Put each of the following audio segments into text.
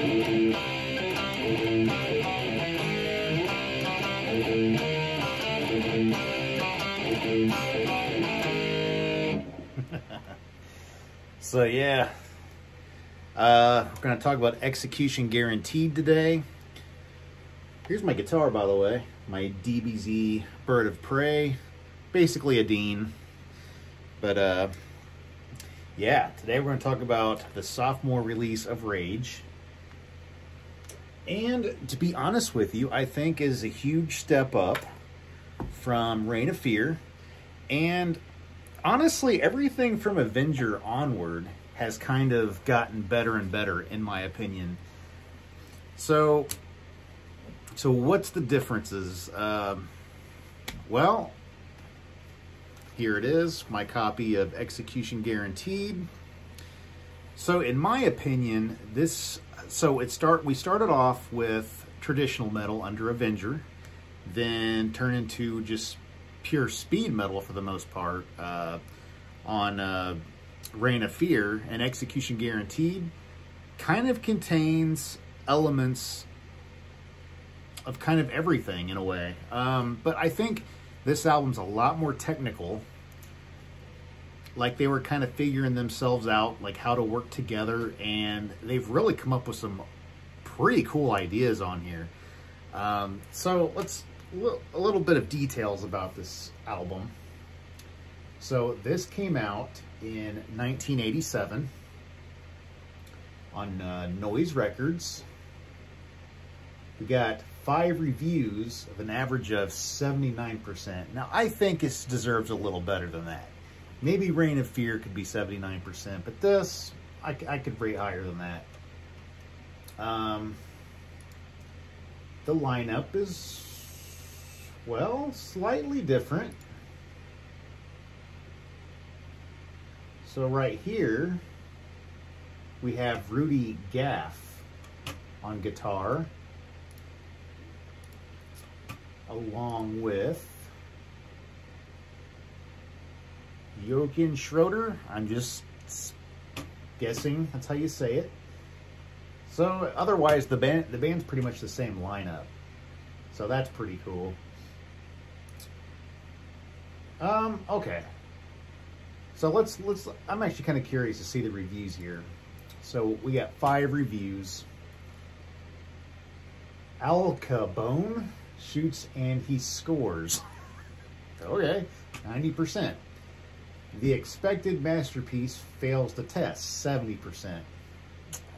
So yeah, we're going to talk about Execution Guaranteed today. Here's my guitar, by the way, my DBZ Bird of Prey, basically a Dean. But yeah, today we're going to talk about the sophomore release of Rage. And to be honest with you, I think is a huge step up from Reign of Fear. And honestly, everything from Avenger onward has kind of gotten better and better, in my opinion. So what's the differences? Well, here it is, my copy of Execution Guaranteed. So in my opinion, we started off with traditional metal under Avenger, then turned into just pure speed metal for the most part on Reign of Fear. And Execution Guaranteed kind of contains elements of kind of everything in a way. But I think this album's a lot more technical. Like they were kind of figuring themselves out, like how to work together, and they've really come up with some pretty cool ideas on here. So a little bit of details about this album. So this came out in 1987 on Noise Records. We got 5 reviews of an average of 79%. Now I think this deserves a little better than that. Maybe Reign of Fear could be 79%, but this I could rate higher than that. The lineup is, well, slightly different. So right here, we have Rudy Gaff on guitar, along with Jochen Schroeder. I'm just guessing that's how you say it. So otherwise, the band's pretty much the same lineup. So that's pretty cool. Okay. So I'm actually kind of curious to see the reviews here. So we got 5 reviews. Al Capone shoots and he scores. Okay, 90%. The expected masterpiece fails the test, 70%.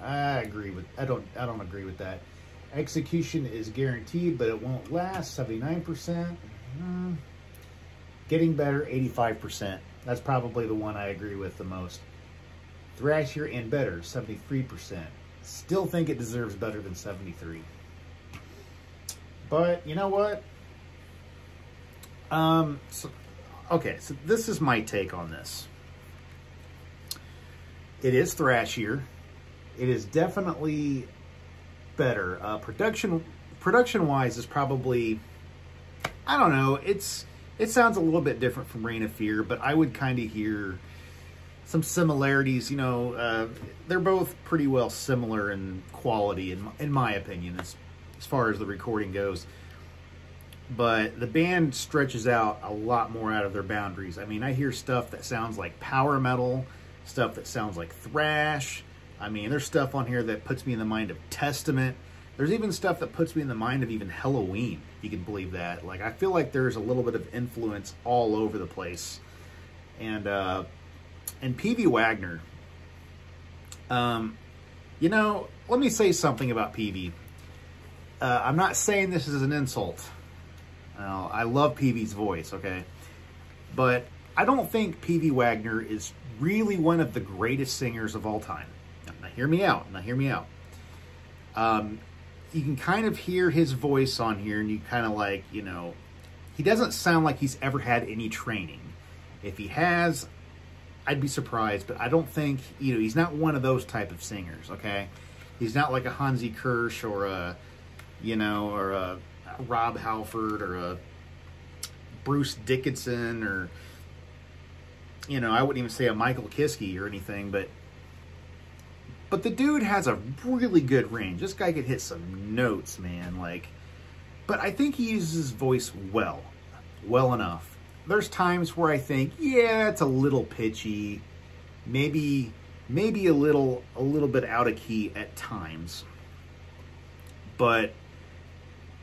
I don't agree with that. Execution is guaranteed, but it won't last, 79%. Getting better, 85%. That's probably the one I agree with the most. Thrashier and better, 73%. Still think it deserves better than 73. But you know what? Okay, so this is my take on this. It is thrashier. It is definitely better. Production-wise is probably, I don't know, it sounds a little bit different from Reign of Fear, but I would kind of hear some similarities. You know, they're both pretty well similar in quality, in my opinion, as far as the recording goes. But the band stretches out a lot more out of their boundaries. I mean, I hear stuff that sounds like power metal, stuff that sounds like thrash. I mean, there's stuff on here that puts me in the mind of Testament. There's even stuff that puts me in the mind of even Helloween, if you can believe that. Like, I feel like there's a little bit of influence all over the place. And P.V. Wagner, you know, let me say something about P.V. I'm not saying this is an insult. I love P.V.'s voice, okay? But I don't think P.V. Wagner is really one of the greatest singers of all time. Now hear me out. You can kind of hear his voice on here, and you kind of like, you know, he doesn't sound like he's ever had any training. If he has, I'd be surprised, but I don't think, you know, he's not one of those type of singers, okay? He's not like a Hansi Kirsch or a, you know, or a Rob Halford or a Bruce Dickinson, or, you know, I wouldn't even say a Michael Kiske or anything, but But the dude has a really good range. This guy could hit some notes, man. Like, but I think he uses his voice well enough. There's times where I think, yeah, it's a little pitchy, maybe a little bit out of key at times. But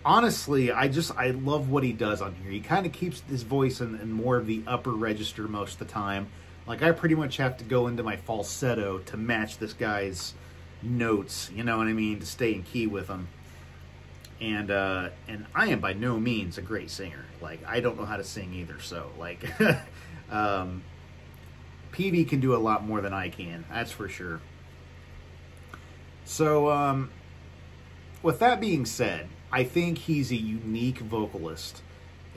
honestly, I love what he does on here. He kind of keeps his voice in more of the upper register most of the time. Like, I pretty much have to go into my falsetto to match this guy's notes, you know what I mean, to stay in key with him. And I am by no means a great singer. Like, I don't know how to sing either, so, like, PV can do a lot more than I can, that's for sure. So, with that being said, I think he's a unique vocalist,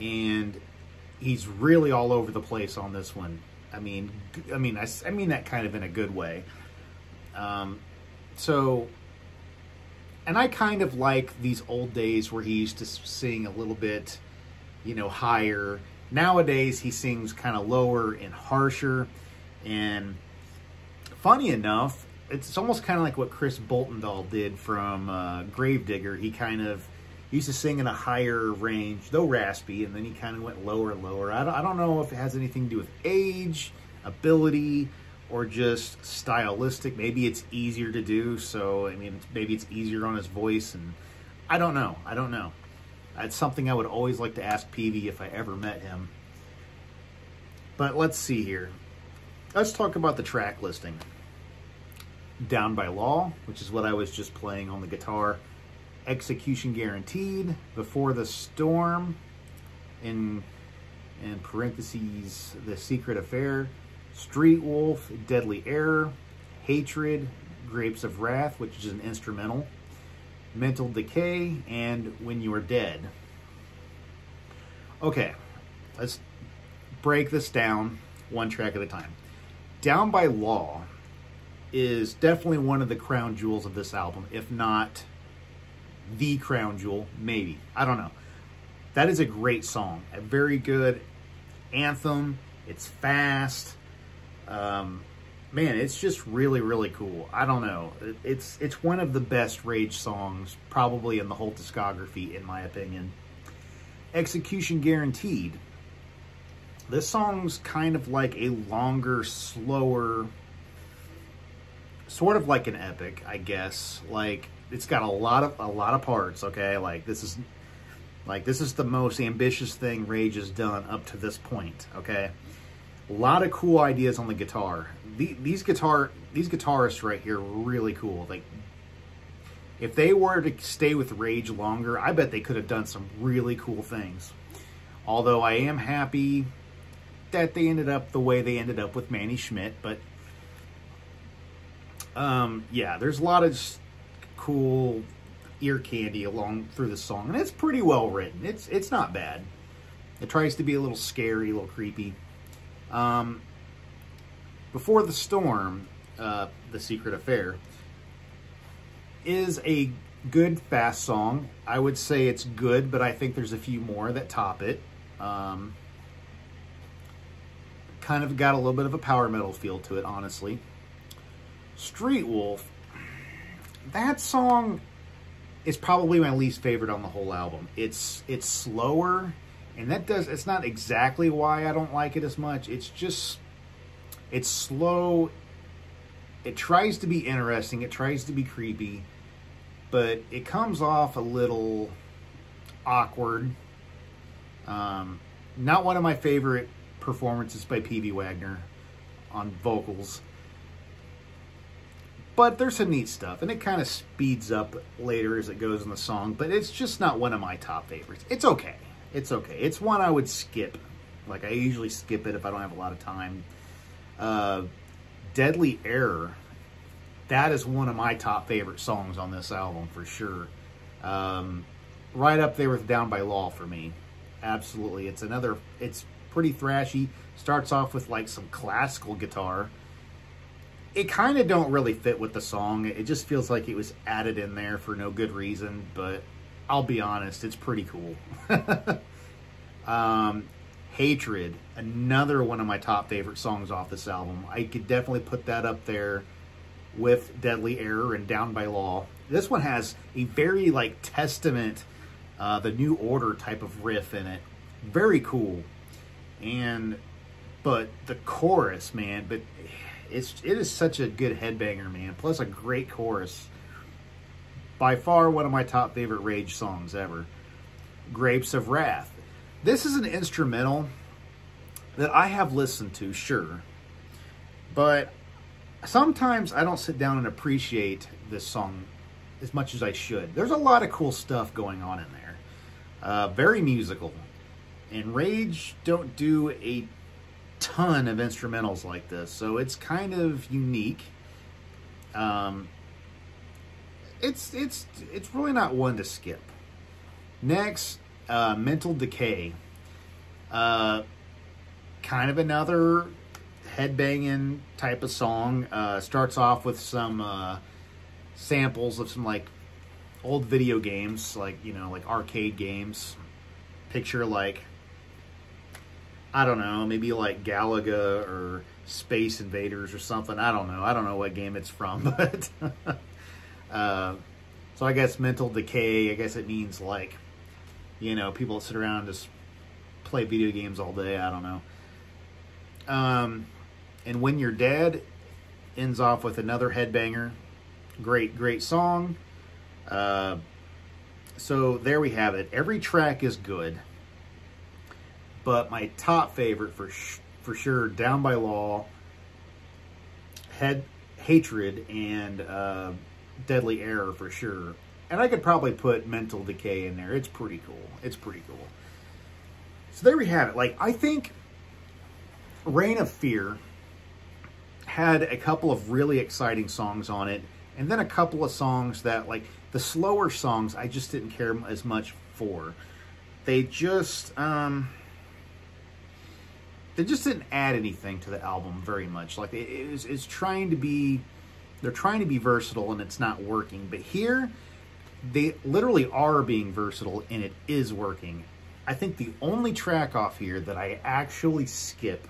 and he's really all over the place on this one. I mean that kind of in a good way. So, and I kind of like these old days where he used to sing a little bit, you know, higher. Nowadays, he sings kind of lower and harsher. And funny enough, it's almost kind of like what Chris Boltondahl did from Gravedigger. He kind of used to sing in a higher range, though raspy, and then he kind of went lower and lower. I don't know if it has anything to do with age, ability, or just stylistic. Maybe it's easier to do, so, I mean, maybe it's easier on his voice, and I don't know. That's something I would always like to ask PV if I ever met him. But let's see here. Let's talk about the track listing. Down by Law, which is what I was just playing on the guitar. Execution Guaranteed, Before the Storm, in parentheses, The Secret Affair, Street Wolf, Deadly Error, Hatred, Grapes of Wrath, which is an instrumental, Mental Decay, and When You Are Dead. Okay, let's break this down one track at a time. Down by Law is definitely one of the crown jewels of this album, if not the crown jewel, maybe. I don't know. That is a great song. A very good anthem. It's fast. Man, it's just really, really cool. I don't know. It's one of the best Rage songs probably in the whole discography, in my opinion. Execution Guaranteed. This song's kind of like a longer, slower, sort of like an epic, I guess. Like, it's got a lot of parts, okay? Like, this is the most ambitious thing Rage has done up to this point, okay? A lot of cool ideas on the guitar. These guitarists right here are really cool. Like, if they were to stay with Rage longer, I bet they could have done some really cool things. Although I am happy that they ended up the way they ended up with Manny Schmidt, but yeah, there's a lot of just cool ear candy along through the song, and it's pretty well written. It's not bad. It tries to be a little scary, a little creepy. Before the Storm, The Secret Affair, is a good, fast song. I would say it's good, but I think there's a few more that top it. Kind of got a little bit of a power metal feel to it, honestly. Street Wolf, that song is probably my least favorite on the whole album. It's slower, and it's not exactly why I don't like it as much. It's just, it's slow. It tries to be interesting. It tries to be creepy, but it comes off a little awkward. Not one of my favorite performances by P.V. Wagner on vocals. But there's some neat stuff, and it kind of speeds up later as it goes in the song, but it's just not one of my top favorites. It's okay. It's okay. It's one I would skip. Like, I usually skip it if I don't have a lot of time. Deadly Error, that is one of my top favorite songs on this album, for sure. Right up there with Down by Law for me. Absolutely. It's pretty thrashy. Starts off with, like, some classical guitar. It kind of don't really fit with the song. It just feels like it was added in there for no good reason, but I'll be honest, it's pretty cool. Hatred, another one of my top favorite songs off this album. I could definitely put that up there with Deadly Error and Down by Law. This one has a very like Testament, the New Order type of riff in it. Very cool. But the chorus, man, it is such a good headbanger, man. Plus a great chorus. By far one of my top favorite Rage songs ever. Grapes of Wrath. This is an instrumental that I have listened to, sure. But sometimes I don't sit down and appreciate this song as much as I should. There's a lot of cool stuff going on in there. Very musical. And Rage don't do a ton of instrumentals like this, so it's kind of unique. It's really not one to skip. Next, Mental Decay. Kind of another headbanging type of song. Starts off with some samples of some like old video games, like, you know, like arcade games. Picture like, I don't know, maybe like Galaga or Space Invaders or something. I don't know what game it's from, but so I guess Mental Decay, I guess it means like, you know, people that sit around and just play video games all day. I don't know. And When You're Dead ends off with another headbanger. Great song. So there we have it. Every track is good. But my top favorite for sure, Down by Law, Hatred, and Deadly Error for sure. And I could probably put Mental Decay in there. It's pretty cool. It's pretty cool. So there we have it. Like, I think Reign of Fear had a couple of really exciting songs on it, and then a couple of songs that, like, the slower songs I just didn't care as much for. They just didn't add anything to the album very much. Like, it's trying to be, they're trying to be versatile and it's not working. But here, they literally are being versatile and it is working. I think the only track off here that I actually skip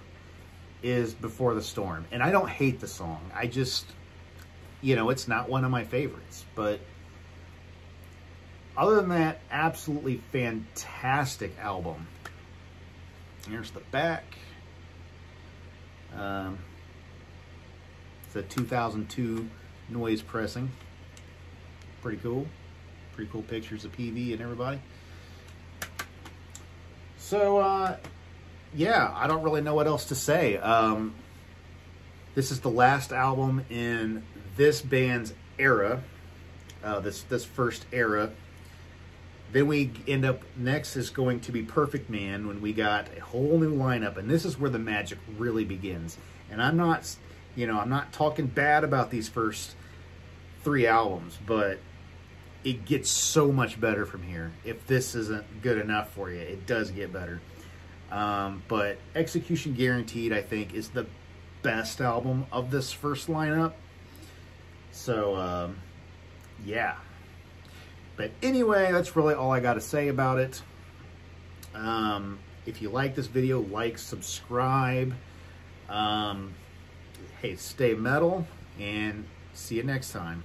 is Before the Storm. And I don't hate the song. I just, you know, it's not one of my favorites. But other than that, absolutely fantastic album. Here's the back. It's a 2002 noise pressing. Pretty cool. Pretty cool pictures of PV and everybody. So, yeah, I don't really know what else to say. This is the last album in this band's era, this first era. Then we end up, next is going to be Perfect Man, when we got a whole new lineup, and this is where the magic really begins. And I'm not, you know, I'm not talking bad about these first 3 albums, but it gets so much better from here. If this isn't good enough for you, it does get better. But Execution Guaranteed, I think, is the best album of this first lineup. So, yeah. But anyway, that's really all I got to say about it. If you like this video, like, subscribe. Hey, stay metal, and see you next time.